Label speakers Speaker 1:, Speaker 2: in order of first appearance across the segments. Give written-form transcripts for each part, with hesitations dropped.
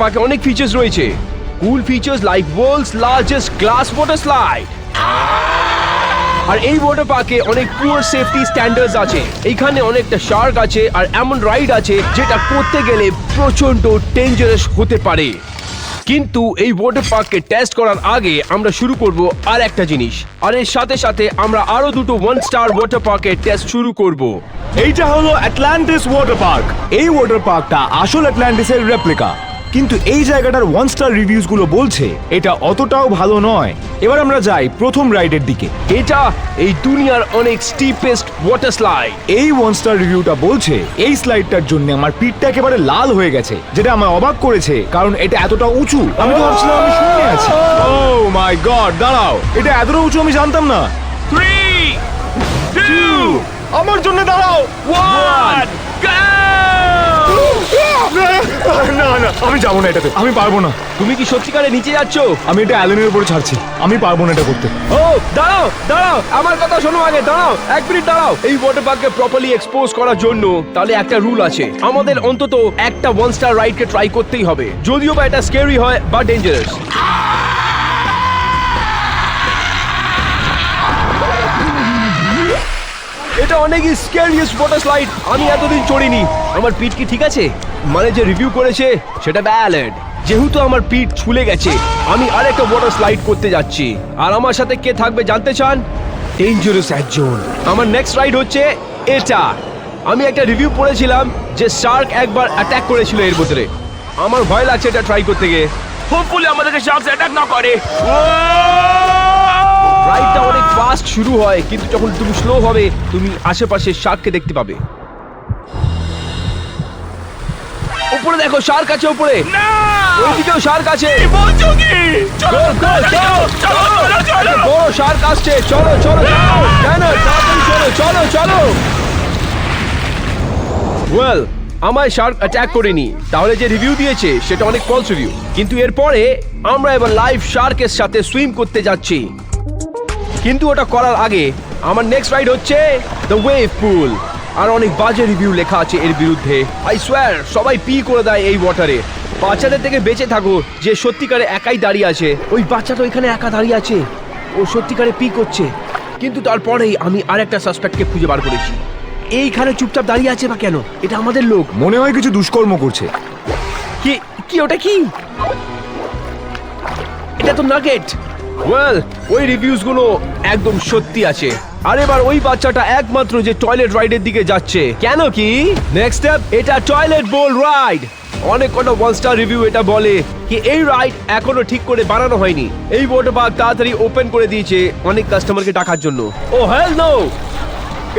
Speaker 1: পার্কে অনেক ফিচার্স রয়েছে। Cool features like world's largest glass water slide. আর এই ওয়াটার পার্কে অনেক পুয়ার সেফটি স্ট্যান্ডার্ডস আছে। এইখানে অনেকটা শার্ক আছে আর এমন রাইড আছে যেটা করতে গেলে প্রচন্ড ডেঞ্জারাস হতে পারে। কিন্তু এই ওয়াটার পার্ককে টেস্ট করার আগে আমরা শুরু করব আর একটা জিনিস, আর এর সাথে সাথে আমরা আরো দুটো 1 স্টার ওয়াটার পার্কের টেস্ট শুরু করব।
Speaker 2: এইটা হলো অ্যাটলান্টিস ওয়াটার পার্ক। এই ওয়াটার পার্কটা আসল অ্যাটলান্টিসের রেপ্লিকা, কিন্তু এই জায়গাটার 1 স্টার রিভিউজ গুলো বলছে এটা অতটাও ভালো নয়। এবার আমরা যাই প্রথম রাইডের দিকে।
Speaker 1: এটা এই দুনিয়ার অনেক স্টিপেস্ট ওয়াটার স্লাইড।
Speaker 2: এই 1 স্টার রিভিউটা বলছে এই স্লাইডটার জন্য আমার পিঠটা একেবারে লাল হয়ে গেছে, যেটা আমায় অবাক করেছে কারণ এটা এতটা উঁচু। আমি তো ভাবছিলাম আমি শুনে আছি। ও মাই গড, দাঁড়াও, এটা এতটা উঁচু আমি জানতাম না।
Speaker 3: 3, 2,
Speaker 2: আমার জন্য দাঁড়াও।
Speaker 3: 1, go!
Speaker 2: না না, আমি যাবো না এটাতে, আমি পারবো না।
Speaker 1: তুমি কি সত্যিকারে নিচে যাচ্ছ?
Speaker 2: আমি এটা অ্যালেনের উপরে ছাড়ছি, আমি পারবো না এটা করতে।
Speaker 1: ও দাঁড়াও দাঁড়াও, আমার কথা শোনো আগে, দাঁড়াও 1 মিনিট দাঁড়াও। এই ওয়াটার পার্ককে প্রপারলি এক্সপোজ করার জন্য তাহলে একটা রুল আছে, আমাদের অন্তত একটা 1 স্টার রাইডকে ট্রাই করতেই হবে, যদিও বা এটা স্ক্যারি হয় বা ডেঞ্জারাস। এটা অনেকই স্ক্যারিয়েস্ট ওয়াটার স্লাইড আমি এতদিন চড়িনি। আমার পিঠ কি ঠিক আছে? মানে যে রিভিউ করেছে সেটা ভ্যালিড। যেহেতু আমার পিঠ ছুলে গেছে, আমি আরেকটা ওয়াটার স্লাইড করতে যাচ্ছি। আর আমার সাথে কে থাকবে জানতে চান? ডেঞ্জারাস একজন। আমার নেক্সট রাইড হচ্ছে এটা। আমি একটা রিভিউ পড়েছিলাম যে শার্ক একবার অ্যাটাক করেছিল এর ভিতরে। আমার ভয় লাগছে এটা ট্রাই করতে গিয়ে।
Speaker 3: হোপফুলি আমাদেরকে শার্কস অ্যাটাক না করে।
Speaker 1: রাইডটা অনেক ফাস্ট শুরু হয়, কিন্তু যখন তুমি স্লো হবে তুমি আশেপাশে শার্ককে দেখতে পাবে। উপরে দেখো, শার্ক আছে উপরে।
Speaker 3: না!
Speaker 1: ওইদিকেও শার্ক আছে।
Speaker 3: কি বলছো কি? চলো
Speaker 1: চলো, চলো,
Speaker 3: চলো চলো চলো!
Speaker 1: বড় শার্ক আসছে, চলো চলো চলো। কেন তাড়াতাড়ি চলো চলো চলো। ওয়েল, আমায় শার্ক অ্যাটাক করেনি, তাহলে যে রিভিউ দিয়েছে সেটা অনেক ফলস রিভিউ। কিন্তু এরপরে আমরা এবার লাইভ শার্কের সাথে সুইম করতে যাচ্ছি। কিন্তু ওটা করার আগে আমার নেক্সট রাইড হচ্ছে দ্য ওয়েভ পুল। আর অনেক বাজে রিভিউ লেখা আছে এর বিরুদ্ধে। আই সোয়্যার সবাই পি করে দেয় এই ওয়াটারে। বাচ্চাদের থেকে বেঁচে থাকো যে সত্যিকারে একাই দাঁড়িয়ে আছে। ওই বাচ্চাটা ওইখানে একা দাঁড়িয়ে আছে, ও সত্যিকারে পি করছে। কিন্তু তারপরেই আমি আরেকটা সাসপেক্টকে খুঁজে বার করেছি। এইখানে চুপচাপ দাঁড়িয়ে আছে বা কেন? এটা আমাদের লোক।
Speaker 2: মনে হয় কিছু দুষ্কর্ম করছে।
Speaker 1: কি কি ওটা কি? এটা তো নাগেট। ওয়েল, ওই রিভিউজ গুলো একদম সত্যি আছে। আর এবার ওই বাচ্চাটা একমাত্র যে টয়লেট রাইডের দিকে যাচ্ছে। কেন কি? নেক্সট স্টেপ, এটা টয়লেট বোল রাইড। অনেক কটা 1 স্টার রিভিউ এটা বলে কি এই রাইড এখনো ঠিক করে বানানো হয়নি। এই ওয়াটার পার্ক তাড়াতাড়ি ওপেন করে দিয়েছে অনেক কাস্টমারকে টাকার জন্য। ও হেল নো,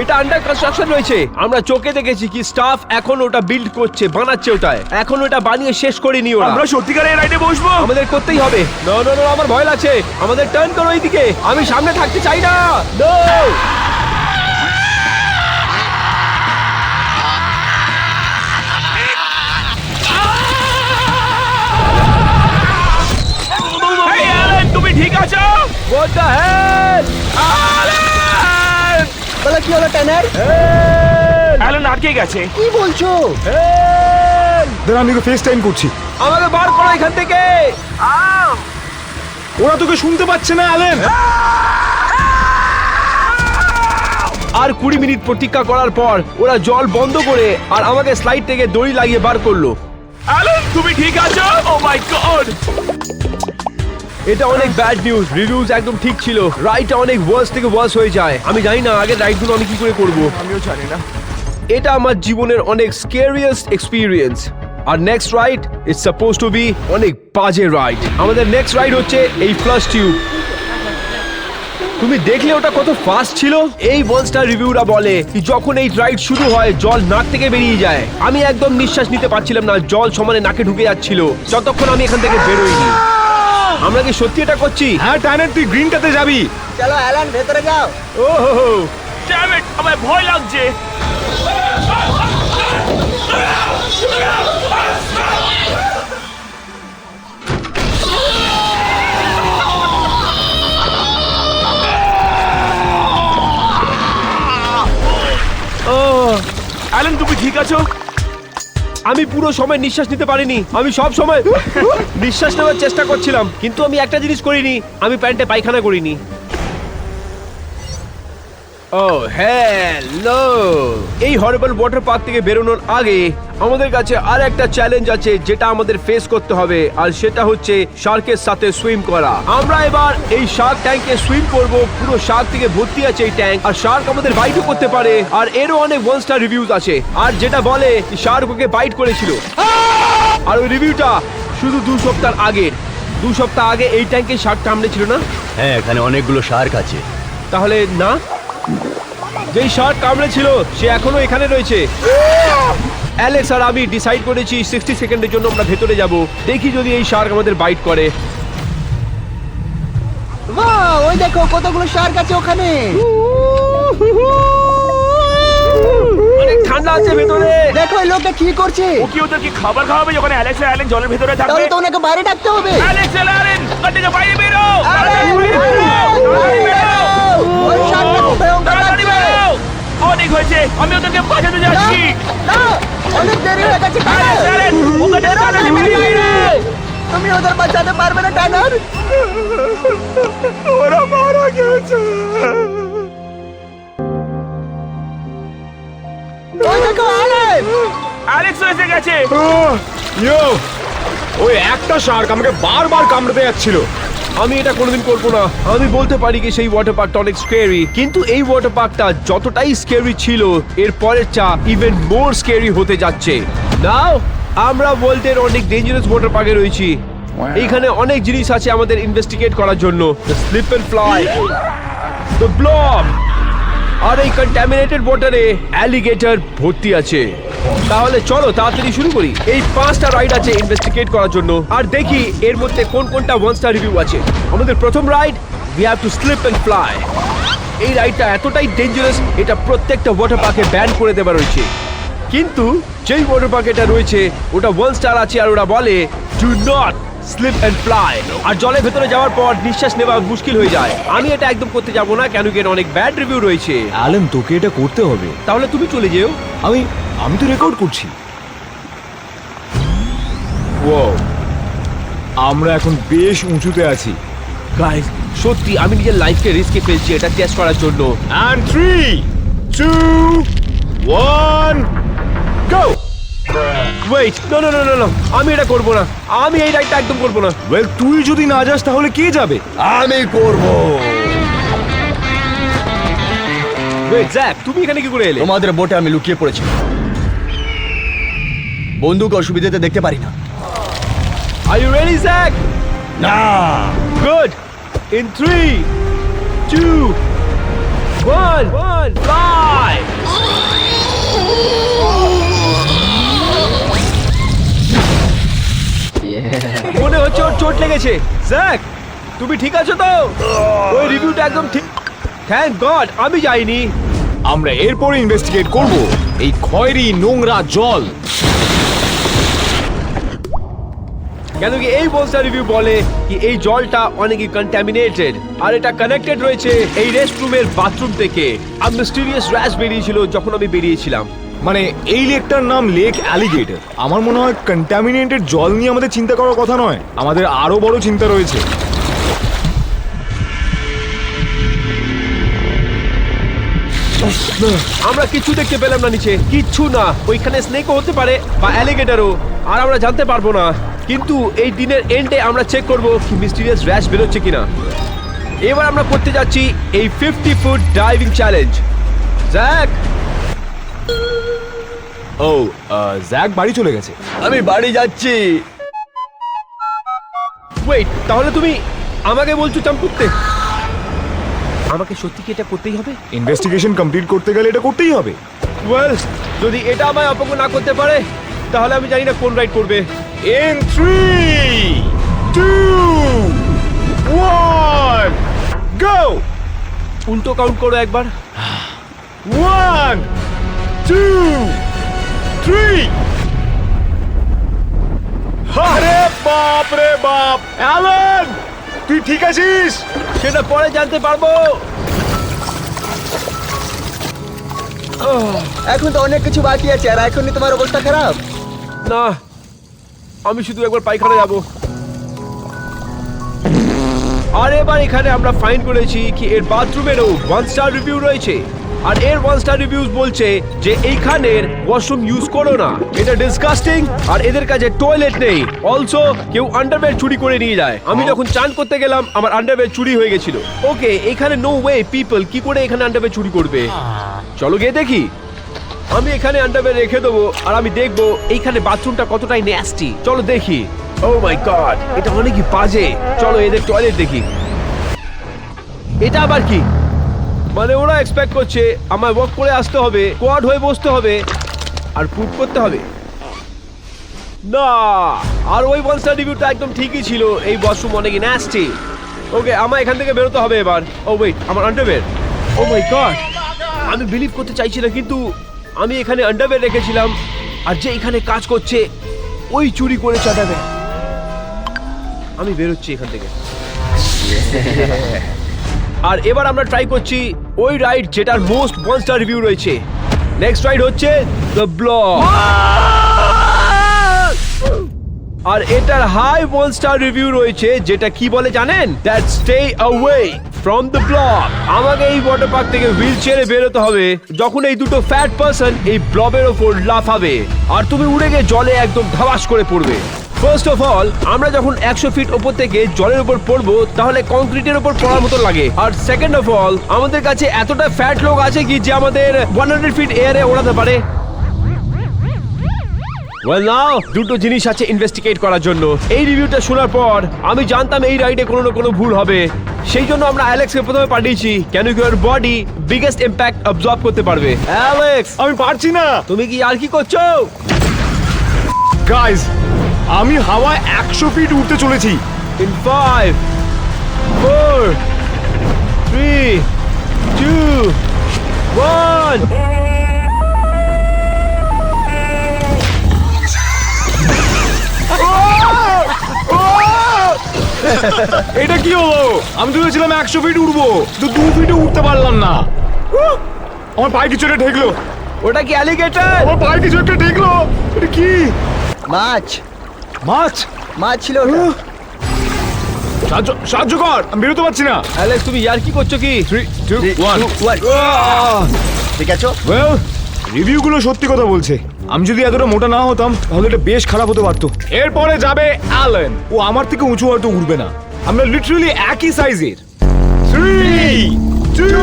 Speaker 1: এটা আন্ডার কনস্ট্রাকশন রয়েছে। আমরা চোখে দেখেছি কি স্টাফ এখন ওটা বিল্ড করছে, বানাচ্ছে ওটায়। এখন ওটা বানিয়ে শেষ করেনি ওরা।
Speaker 3: আমরা সত্যিকারের রাইডে বসবো?
Speaker 1: আমাদের করতেই হবে। নো নো নো, আমার ভয় লাগছে। আমাদের টার্ন করো এইদিকে, আমি সামনে থাকতে চাই না। নো,
Speaker 3: এই অ্যালেন, তুমি ঠিক আছো?
Speaker 1: What the hell?
Speaker 3: অ্যালেন!
Speaker 1: বলে কি হলো টেনার?
Speaker 3: অ্যালেন আটকে গেছে।
Speaker 1: কি বলছো? হেল!
Speaker 2: দাঁড়া, আমি ফেস টাইম করছি।
Speaker 1: আমাকে বার করো এখান থেকে।
Speaker 2: ওরা তোকে শুনতে পাচ্ছে না অ্যালেন।
Speaker 1: আর 20 মিনিট প্রতীক্ষা করার পর ওরা জল বন্ধ করে আর আমাকে স্লাইড থেকে দড়ি লাগিয়ে বার করলো।
Speaker 3: অ্যালেন, তুমি ঠিক আছো? ও মাই গড!
Speaker 1: এটা অনেক ব্যাড নিউজ। রিভিউজ একদম ঠিক ছিল, রাইডটা অনেক ওয়ার্স থেকে ওয়ার্স হয়ে যায়। আমি জানি না আগের রাইডগুলো আমি কি করে করব।
Speaker 3: আমিও জানি না।
Speaker 1: এটা আমার জীবনের অনেক স্ক্যারিয়েস্ট এক্সপিরিয়েন্স। আর next ride it's suppose to be অনেক বাজে রাইড। আমাদের নেক্সট রাইড হচ্ছে এই ফ্লাশ টিউব। তুমি দেখলে ওটা কত ফাস্ট ছিল। এই 1 স্টার রিভিউরা বলে কি যখন এই রাইড শুরু হয় জল নাক থেকে বেরিয়ে যায়। আমি একদম নিঃশ্বাস নিতে পারছিলাম না, জল সমানে নাকে ঢুকে যাচ্ছিল যতক্ষণ আমি এখান থেকে বেরোইনি। আমরা কি সত্যি এটা করছি?
Speaker 2: হ্যাঁ টাইনার, তুই গ্রিনটাতে যাবি।
Speaker 4: চলো অ্যালান, ভেতরে যাও।
Speaker 1: ও হো হো।
Speaker 3: ড্যাম ইট, আমার ভয় লাগছে। অ্যালেন, তুমি ঠিক আছো?
Speaker 1: আমি পুরো সময় নিঃশ্বাস নিতে পারিনি। আমি সব সময় নিঃশ্বাস নেওয়ার চেষ্টা করছিলাম, কিন্তু আমি একটা জিনিস করিনি, আমি প্যান্টে পায়খানা করিনি। ও হ্যালো, এই হরিবল ওয়াটার পার্ক থেকে বেরোনোর আগে আমাদের কাছে আর একটা চ্যালেঞ্জ আছে যেটা আমাদের ফেস করতে হবে, আর সেটা হচ্ছে শার্কের সাথে সুইম করা। আমরা এবার এই শার্ক ট্যাঙ্কে সুইম করব। পুরো শার্ক থেকে ভর্তি আছে এই ট্যাঙ্ক, আর শার্ক আমাদের বাইটও করতে পারে, আর এরও অনেক 1 স্টার রিভিউজ আছে, আর যেটা বলে শার্ক ওকে বাইট করেছিল। আর ওই রিভিউটা শুধু 2 সপ্তাহ আগের। 2 সপ্তাহ আগে এই ট্যাঙ্কে শার্ক কামড়েছিল না?
Speaker 4: হ্যাঁ, এখানে অনেকগুলো শার্ক আছে।
Speaker 1: তাহলে না, যেই শার্ক কামড়েছিল সে এখনো এখানে রয়েছে। অ্যালেক্স আর আমি ডিসাইড করেছি 60 সেকেন্ডের জন্য আমরা ভেতরে যাব, দেখি যদি এই শার্ক আমাদের বাইট করে।
Speaker 5: বাহ, ওই দেখো কতগুলো শার্ক আছে ওখানে।
Speaker 1: অনেক ঠান্ডা আছে ভেতরে।
Speaker 5: দেখো এই লোকটা কি করছে।
Speaker 3: ও কি ওদেরকে খাবার খাওয়াবে যখন অ্যালেক্স আর অ্যালেন জলের ভেতরে থাকবে?
Speaker 5: তাহলে তো ওনাকে বাইরে ডাকতে হবে।
Speaker 3: অ্যালেক্স আর অ্যালেন ঘর থেকে বাইরে বেরো!
Speaker 5: আরে,
Speaker 3: তাড়াতাড়ি বেরো!
Speaker 5: ওই শার্কটা খুব ভয়ঙ্কর
Speaker 3: তাড়াতাড়ি
Speaker 5: লাগছে।
Speaker 3: বেরো! অনেক হয়েছে, আমি ওদেরকে বাঁচাতে যাচ্ছি।
Speaker 5: না, অনেক দেরি হয়ে গেছে।
Speaker 3: অ্যালেক্স, অ্যালেন, ওখানে
Speaker 5: বেরো,
Speaker 3: তাড়াতাড়ি
Speaker 5: বেরো,
Speaker 3: বেরিয়ে
Speaker 5: বেরো।
Speaker 3: আয়।
Speaker 5: তুমি ওদের বাঁচাতে পারবে না টাইনার।
Speaker 3: ওরা মারা গেছে।
Speaker 5: ওই দেখো অ্যালেন।
Speaker 3: অ্যালেক্স এসে গেছে।
Speaker 2: ইয়ো, ওই একটা শার্ক আমাকে বারবার কামড়াতে যাচ্ছিল।
Speaker 1: আমি এটা কোনোদিন করবো না। আমি বলতে পারি কি সেই ওয়াটার পার্কটা অনেক স্কেরি, কিন্তু এই ওয়াটার পার্কটা যতটাই স্কেরি ছিল এর পরেরটা ইভেন মোর স্কেরি হতে যাচ্ছে। নাও আমরা ওয়ার্ল্ডের অনেক ডেঞ্জারাস ওয়াটার পার্কে রয়েছি। এইখানে অনেক জিনিস আছে আমাদের ইনভেস্টিগেট করার জন্য। The slip and fly, the blob, আর এই কন্টামিনেটেড ওয়াটারে অ্যালিগেটর ভর্তি আছে। তাহলে চলো তাড়াতাড়ি শুরু করি। এই 5টা রাইড আছে ইনভেস্টিগেট করার জন্য, আর দেখি এর মধ্যে কোন কোনটা 1 স্টার রিভিউ আছে। আমাদের প্রথম ride, we have to slip and fly. এই রাইডটা এতটাই ডেঞ্জারাস, এটা প্রত্যেকটা ওয়াটার পার্কে ব্যান করে দেওয়া রয়েছে। কিন্তু যেই ওয়াটার পার্ক এটা রয়েছে ওটা 1 স্টার আছে, আর ওরা বলে do not slip and fly. আর জলের ভেতরে যাওয়ার পর নিঃশ্বাস নেওয়া মুশকিল হয়ে যায়। আমি এটা একদম করতে যাব না, কেন কি এর অনেক ব্যাড রিভিউ রয়েছে।
Speaker 2: অ্যালেন, তোকে এটা করতে হবে।
Speaker 1: তাহলে তুমি চলে যেও।
Speaker 2: আমি তো রেকর্ড করছি। ও, আমরা এখন বেশ উঁচুতে আছি।
Speaker 1: গাইস, সত্যি আমি নিজের লাইফকে রিস্কে ফেলছি এটা টেস্ট করার জন্য।
Speaker 2: And 3, 2, 1, go!
Speaker 1: Wait, no no no no no, আমি এটা করব না। আমি এই রাইডটা একদম করব না।
Speaker 2: ওয়েল, তুই যদি না যাস তাহলে কে যাবে?
Speaker 4: আমি করব।
Speaker 1: ওয়েট জ্যাক, তুমি এখানে কি করে এলে?
Speaker 4: তোমাদের বোটে আমি লুকিয়ে পড়েছি। বন্দুক অসুবিধাতে দেখতে পারি না।
Speaker 1: Are you ready Jack?
Speaker 4: না,
Speaker 1: গুড। In 3, 2, 1, fly! মনে হচ্ছে ওর চোট লেগেছে। জ্যাক, তুমি ঠিক আছো তো? ওই রিভিউটা একদম ঠিক। থ্যাংক গড আমি যাইনি।
Speaker 2: আমরা এরপরে ইনভেস্টিগেট করব এই খয়েরি নোংরা জল।
Speaker 1: কেন কি এই বলসা রিভিউ বলে কি এই জলটা অনেকই কন্টামিনেটেড, আর এটা কানেক্টেড রয়েছে এই রেস্টরুমের বাথরুম থেকে। আর মিস্টিরিয়াস র্যাশ বেরিয়েছিল যখন আমি বেরিয়েছিলাম।
Speaker 2: মানে এই লেকটার নাম লেক অ্যালিগেটর। আমার মনে হয় কন্টামিনেটেড জল নিয়ে আমাদের চিন্তা করার কথা নয়, আমাদের আরো বড় চিন্তা রয়েছে।
Speaker 1: আমরা কিছু দেখতে পেলাম না নিচে, কিচ্ছু না। ওইখানে স্নেকও হতে পারে বা অ্যালিগেটরও, আর আমরা জানতে পারবো না। কিন্তু এই দিনের এন্ডে আমরা চেক করবো কি মিস্টিরিয়াস র্যাশ বেরোচ্ছে কিনা। এবার আমরা করতে যাচ্ছি এই 50 ফুট ডাইভিং চ্যালেঞ্জ। জ্যাক,
Speaker 2: ও, জ্যাক বাড়ি চলে গেছে।
Speaker 4: আমি বাড়ি যাচ্ছি।
Speaker 1: ওয়েট, তাহলে তুমি আমাকে বলছো জাম্প করতে? আমাকে সত্যি কি এটা করতেই হবে?
Speaker 2: ইনভেস্টিগেশন কমপ্লিট করতে গেলে এটা করতেই হবে।
Speaker 1: ওয়েল, যদি এটা আমায় অপঙ্গ না করতে পারে তাহলে আমি জানি না কোন রাইড করবে।
Speaker 2: In 3, 2, 1, go!
Speaker 1: উল্টো কাউন্ট করো একবার।
Speaker 2: 1, 2, 3. আরে বাপ রে বাপ! অ্যালেন, তুই ঠিক আছিস?
Speaker 1: সেটা পরে জানতে পারবো।
Speaker 5: এখন তো অনেক কিছু বাকি আছে, আর এখনই তোমার অবস্থা খারাপ।
Speaker 1: না, আমি শুধু একবার পায়খানা যাব। আর এবার এখানে আমরা ফাইন্ড করেছি কি এর বাথরুমেরও 1 স্টার রিভিউ রয়েছে। আর এর 1 স্টার রিভিউজ বলছে যে এইখানের ওয়াশরুম ইউজ করো না, এটা ডিসকাস্টিং, আর এদের কাছে টয়লেট নেই। অলসো কেউ আন্ডারওয়্যার চুরি করে নিয়ে যায়। আমি যখন চান করতে গেলাম আমার আন্ডারওয়্যার চুরি হয়ে গেছিল। ওকে, এখানে নো ওয়ে পিপল কি করে এখানে আন্ডারওয়্যার চুরি করবে। চলো গিয়ে দেখি। আমি এখানে আন্ডারওয়্যার রেখে দেবো আর আমি দেখবো এইখানে বাথরুমটা কতটাই ন্যাস্টি। চলো দেখি। ও মাই গড, এটা অনেকই বাজে। চলো এদের টয়লেট দেখি। এটা আবার কি? মানে ওরা এক্সপেক্ট করছে আমায় ওয়াক করে আসতে হবে, কোয়াড হয়ে বসতে হবে আর পুট করতে হবে। না, আর ওই 1 স্টার রিভিউটা একদম ঠিকই ছিল, এই ওয়াশরুম অনেকই ন্যাস্টি। ওকে, আমার এখান থেকে বেরোতে হবে এবার। ও ওয়েট, আমার আন্ডারওয়্যার। ও মাই গড, আমি বিলিভ করতে চাইছি না, কিন্তু আমি এখানে আন্ডারওয়্যার রেখেছিলাম আর যে এখানে কাজ করছে ওই চুরি করে চাটাবে। আমি বেরোচ্ছি এখান থেকে। আর এবার আমরা ট্রাই করছি ওই রাইড যেটার মোস্ট 1 স্টার রিভিউ রয়েছে। নেক্সট রাইড হচ্ছে দ্য ব্লক। আর এটার হাই 1 স্টার রিভিউ রয়েছে, যেটা কি বলে জানেন? That stay away from the block. আমাকে এই ওয়াটার পার্ক থেকে হুইল চেয়ারে বেরোতে হবে যখন এই দুটো ফ্যাট পারসন এই ব্লবের ওপর লাফাবে আর তুমি উড়ে গিয়ে জলে একদম ধাবাস করে পড়বে। ফার্স্ট অফ অল, আমরা যখন 100 ফিট ওপর থেকে জলের উপর পড়বো তাহলে কংক্রিটের উপর পড়ার মতো লাগে। আর সেকেন্ড অফ অল, আমাদের কাছে এতটা ফ্যাট লোক আছে কি যে আমাদের 100 ফিট এয়ারে ওড়াতে পারে। ওয়েল নাও, দুটো জিনিস আছে ইনভেস্টিগেট করার জন্য। এই রিভিউটা শোনার পর আমি জানতাম এই রাইডে কোনো না কোনো ভুল হবে। সেই জন্য আমরা অ্যালেক্সকে প্রথমে পাঠিয়েছি, কেন কি ওর বডি বিগেস্ট ইম্প্যাক্ট অবজর্ব করতে পারবে। অ্যালেক্স,
Speaker 2: আমি পারছি না।
Speaker 1: তুমি কি আর কি করছো?
Speaker 2: গাইস, আমি হাওয়ায় 100 ফিট উঠতে চলেছি।
Speaker 1: In 5, 4, 3, 2, 1.
Speaker 2: এটা কি হলো? আমি তো ভেবেছিলাম 100 ফিট উঠবো, তো 2 ফিটও উঠতে পারলাম না। আমার পায়ে কিছু একটা ঠেকলো।
Speaker 1: ওটা কি অ্যালিগেটর?
Speaker 2: আমার পায়ে কিছু একটা ঠেকলো। এটা কি?
Speaker 5: মাছ
Speaker 2: মাছ?
Speaker 5: মাছ ছিল ওটা।
Speaker 2: সাহায্য কর, আমি বেরোতে পারছি না।
Speaker 1: অ্যালেক্স, তুমি ইয়ার কি করছো কি?
Speaker 2: 3, 2, 1.
Speaker 4: ঠিক আছে?
Speaker 2: ওয়েল, রিভিউগুলো সত্যি কথা বলছে। আমি যদি এতটা মোটা না হতাম তাহলে এটা বেশ খারাপ হতে পারতো। এরপরে যাবে অ্যালেন। ও আমার থেকে উঁচু হয়তো উঠবে না। আমরা লিটারালি একই সাইজের। 3, 2,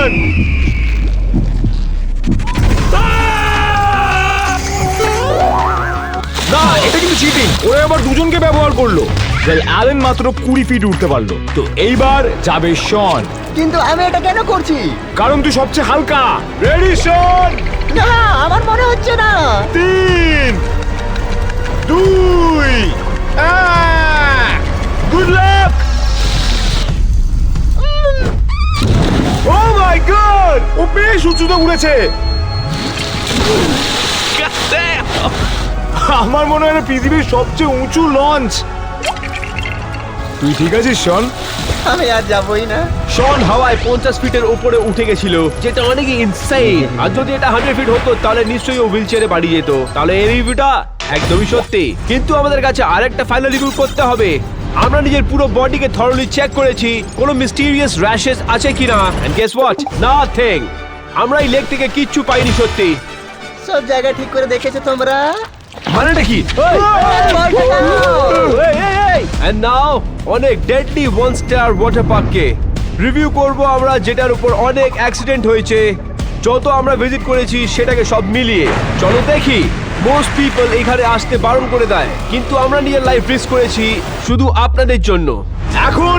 Speaker 2: 1. না, এটা কিন্তু চিটিং। ওরা আবার দুজনকে ব্যবহার করলো। অ্যালেন মাত্র 20 ফিট উঠতে পারলো। তো এইবার যাবে শন।
Speaker 5: কিন্তু আমি এটা কেন করছি?
Speaker 2: কারণ তুই সবচেয়ে হালকা। Ready Shaun?
Speaker 5: না, আমার মনে হচ্ছে না।
Speaker 2: 3, 2, 1. Good luck. Oh my God, ও বেশ উঁচুতে উড়েছে। আমার মনে হয় না পৃথিবীর সবচেয়ে উঁচু লঞ্চ। তুই ঠিক আছিস শন?
Speaker 5: আমি আর যাবই না।
Speaker 1: শন হাওয়ায় 50 ফিটের উপরে উঠে গেছিল, যেটা অনেকই ইনসেইন। আর যদি এটা 100 ফিট হতো তাহলে নিশ্চয়ই ও হুইলচেয়ারে বাড়ি যেত। তাহলে এই রিভিউটা একদমই সত্যি। কিন্তু আমাদের কাছে আরেকটা ফাইনাল রিভিউ করতে হবে। আমরা নিজের পুরো বডিকে থরলি চেক করেছি কোনো মিস্টিরিয়াস র্যাশেস আছে কিনা, এন্ড গেস হোয়াট? নাথিং। আমরা এই লেক থেকে কিচ্ছু পাইনি সত্যি।
Speaker 5: সব জায়গা ঠিক করে দেখেছো তোমরা?
Speaker 1: মানেটা কি? And now অনেক ডেডলি 1 স্টার ওয়াটার পার্ককে রিভিউ করব আমরা, যেটার উপর অনেক অ্যাক্সিডেন্ট হয়েছে যত আমরা ভিজিট করেছি সেটাকে সব মিলিয়ে। চলো দেখি। মোস্ট পিপল এখানে আসতে বারণ করে দেয়, কিন্তু আমরা নিজের লাইফ রিস্ক করেছি শুধু আপনাদের জন্য।
Speaker 2: এখন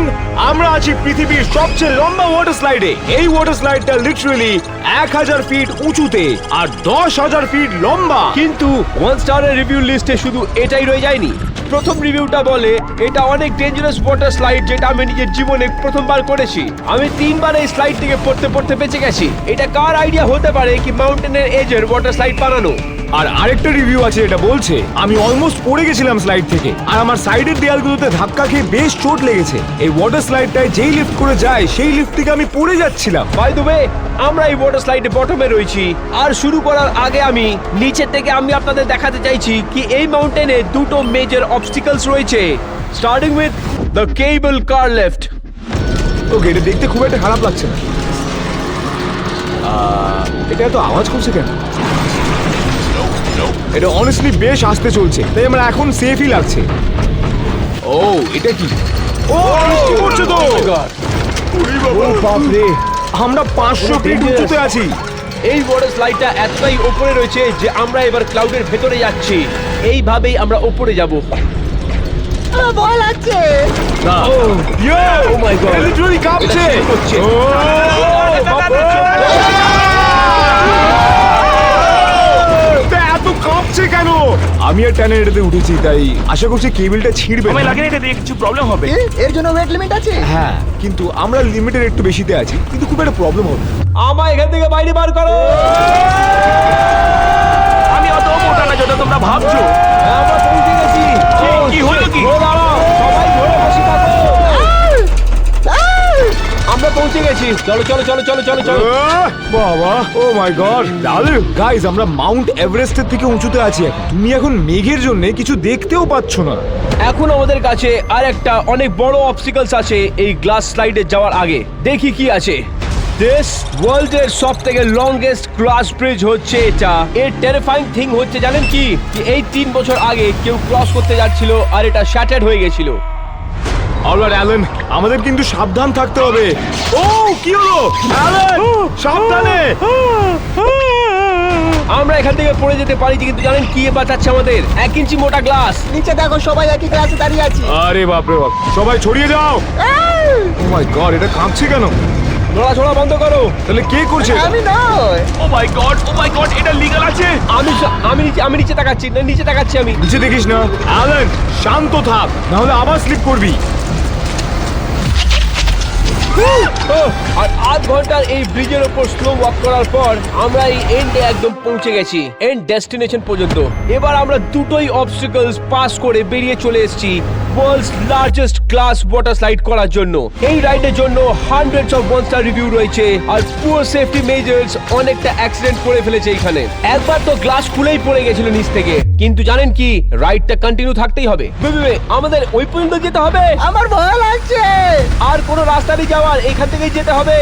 Speaker 2: আমরা আছি পৃথিবীর সবচেয়ে লম্বা ওয়াটার স্লাইডে। এই ওয়াটার স্লাইডটা লিটারালি 1000 ফিট উঁচুতে আর 10,000 ফিট লম্বা।
Speaker 1: কিন্তু 1 স্টারের রিভিউ লিস্টে শুধু এটাই রয়ে যায়নি। প্রথম রিভিউটা বলে এটা অনেক ডেঞ্জারাস ওয়াটার স্লাইড, যেটা আমি নিজের জীবনে প্রথমবার করেছি। আমি 3 বার এই স্লাইড থেকে পড়তে পড়তে বেঁচে গেছি। এটা কার আইডিয়া হতে পারে কি মাউন্টেনের এজের ওয়াটার স্লাইড বানানো?
Speaker 2: আর আরেকটা রিভিউ আছে এটা বলছে আমি অলমোস্ট পড়ে গেছিলাম স্লাইড থেকে আর আমার সাইডের দেয়ালগুলোতে ধাক্কা খেয়ে বেশ চোট লেগেছে। এই ওয়াটার স্লাইডটায় যেই লিফট করে যায় সেই লিফট থেকে আমি পড়ে যাচ্ছিলাম।
Speaker 1: বাই দ্য ওয়ে, আমরা এই ওয়াটার স্লাইডে বটমে রয়েছি। আর শুরু করার আগে আমি নিচের থেকে আপনাদের দেখাতে চাইছি কি এই মাউন্টেনে দুটো মেজর অবস্টিকলস রয়েছে। Starting with the cable car lift.
Speaker 2: Okay, এটা দেখতে খুব একটা খারাপ লাগছে না। এটা এত আওয়াজ করছে কেন? এটা অনেস্টলি বেশ আস্তে চলছে, তাই আমার এখন সেফই লাগছে। ও, এটা কি? ও, বৃষ্টি পড়ছে তো। ও বাপ রে, আমরা 500 ফিট উঁচুতে আছি।
Speaker 1: এই ওয়াটার স্লাইডটা এতটাই উপরে রয়েছে যে আমরা এবার ক্লাউডের ভেতরে যাচ্ছি। এইভাবেই আমরা উপরে যাব।
Speaker 5: আমার ভয় লাগছে।
Speaker 1: Oh my God!
Speaker 2: এটা লিটারালি কাঁপছে।
Speaker 1: এটা shake করছে।
Speaker 2: ও, বাপ রে। এটা এত কাঁপছে কেন? আমি আর টানে এটাতে উঠেছি, তাই আশা করছি কেবলটা ছিঁড়বে
Speaker 3: আমি
Speaker 2: না।
Speaker 3: লাগে না এটা দিয়ে কিছু প্রবলেম হবে।
Speaker 5: এ, এর জন্য ওয়েট লিমিট আছে?
Speaker 2: হ্যাঁ, কিন্তু আমরা লিমিটের একটু বেশিতে আছি, কিন্তু খুব একটা প্রবলেম হবে না।
Speaker 1: আমায় এখান থেকে বাইরে বার করো।
Speaker 3: আমি অত মোটা না যত তোমরা ভাবছো।
Speaker 1: আমরা পৌঁছে গেছি।
Speaker 3: কি হলো কি?
Speaker 1: ও দাঁড়াও, সবাই ধরে বসে থাকো। আমরা পৌঁছে গেছি। চলো চলো চলো চলো চলো চলো।
Speaker 2: বাবা, ও মাই গড। গাইস, আমরা মাউন্ট এভারেস্টের থেকে উঁচুতে আছি এখন। তুমি এখন মেঘের জন্য কিছু দেখতেও পাচ্ছ না।
Speaker 1: এখন আমাদের কাছে আর একটা অনেক বড় অবস্টিকলস আছে এই গ্লাস স্লাইডে যাওয়ার আগে। দেখি কি আছে। দিস ওয়ার্ল্ডের সবথেকে লংগেস্ট গ্লাস ব্রিজ হচ্ছে এটা। এর টেরিফাইং থিং হচ্ছে জানেন কি এই 3 বছর আগে কেউ ক্রস করতে যাচ্ছিল আর এটা শ্যাটার্ড হয়ে গেছিল।
Speaker 2: অলরাইট অ্যালেন, আমাদের কিন্তু সাবধান থাকতে হবে। ও, কি হলো? অ্যালেন, সাবধানে।
Speaker 1: আমরা এখান থেকে পড়ে যেতে পারি কিন্তু জানেন কি বাঁচাচ্ছে আমাদের? 1 ইঞ্চি মোটা গ্লাস।
Speaker 5: নিচে দেখো, সবাই একই ক্লাসে দাঁড়িয়ে আছি।
Speaker 2: আরে বাপ রে বাপ, সবাই ছড়িয়ে যাও। ও মাই গড, এটা কাঁপছে কেন?
Speaker 1: নড়াচড়া বন্ধ করো।
Speaker 2: তাহলে কে করছে এটা?
Speaker 5: আমি নয়।
Speaker 3: ও my God, O my god, এটা লিগ্যাল আছে?
Speaker 1: আমি নিচে তাকাচ্ছি না, নিচে তাকাচ্ছি আমি।
Speaker 2: নিচে দেখিস না। অ্যালেন, শান্ত থাক, না হলে আবার স্লিপ করবি।
Speaker 1: আর আধ ঘন্টার এই ব্রিজের উপর স্লো ওয়াক করার পর আমরা এই এন্ডে একদম পৌঁছে গেছি, এন্ড ডেস্টিনেশন পর্যন্ত। এবার আমরা দুটোই অবস্টাকলস পাস করে বেরিয়ে চলে এসেছি world's largest glass water slide করার জন্য। এই রাইডের জন্য হান্ড্রেডস অফ 1-star রিভিউ রয়েছে আর পুয়ার সেফটি মেজার্স অনেকটা অ্যাক্সিডেন্ট করে ফেলেছে এখানে। একবার তো গ্লাস খুলেই পড়ে গেছিল নিচ থেকে, কিন্তু জানেন কি রাইডটা কন্টিনিউ থাকতেই হবে। আমাদের ওই পর্যন্ত যেতে হবে।
Speaker 5: আমার ভয় লাগছে।
Speaker 1: আর কোনো রাস্তা নেই যাওয়ার, এখান থেকেই যেতে হবে।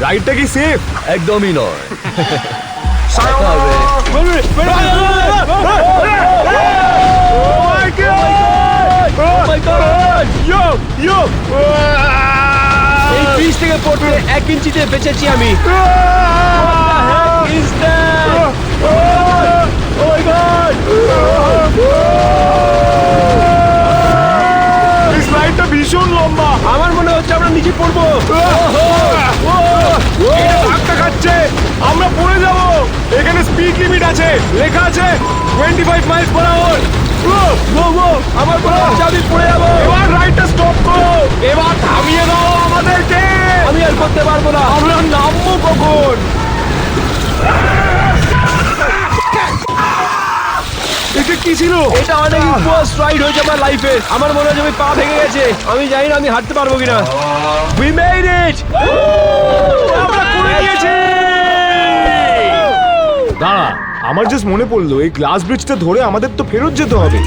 Speaker 2: রাইডটা কি সেফ?
Speaker 1: একদমই নয়। এই ব্রিজ থেকে পড়তে 1 ইঞ্চিতে বেঁচেছি আমি।
Speaker 2: এই স্লাইডটা ভীষণ লম্বা।
Speaker 1: আমার মনে হচ্ছে আমরা নিচে পড়বো।
Speaker 2: এটা ধাক্কা খাচ্ছে, আমরা পড়ে যাব। এখানে স্পিড লিমিট আছে, লেখা আছে 25 মাইলস পার আওয়ার।
Speaker 1: আমার মনে হচ্ছে আমি পড়ে যাবো।
Speaker 2: এবার রাইডটা স্টপ করো, এবার থামিয়ে দাও আমাদেরকে।
Speaker 1: আমি আর করতে পারবো না।
Speaker 2: আমরা নামবো কখন? এটা কি ছিল?
Speaker 1: এটা অনেক ফার্স্ট রাইড হয়েছে আমার লাইফে। আমার মনে হচ্ছে আমি পা ভেঙে গেছে। আমি জানি না আমি হাঁটতে পারবো কিনা। We made it!
Speaker 2: আমরা করে নিয়েছি। দাঁড়া, আমার জাস্ট মনে পড়লো এই গ্লাস ব্রিজটা ধরে আমাদের তো ফেরত যেতে হবে।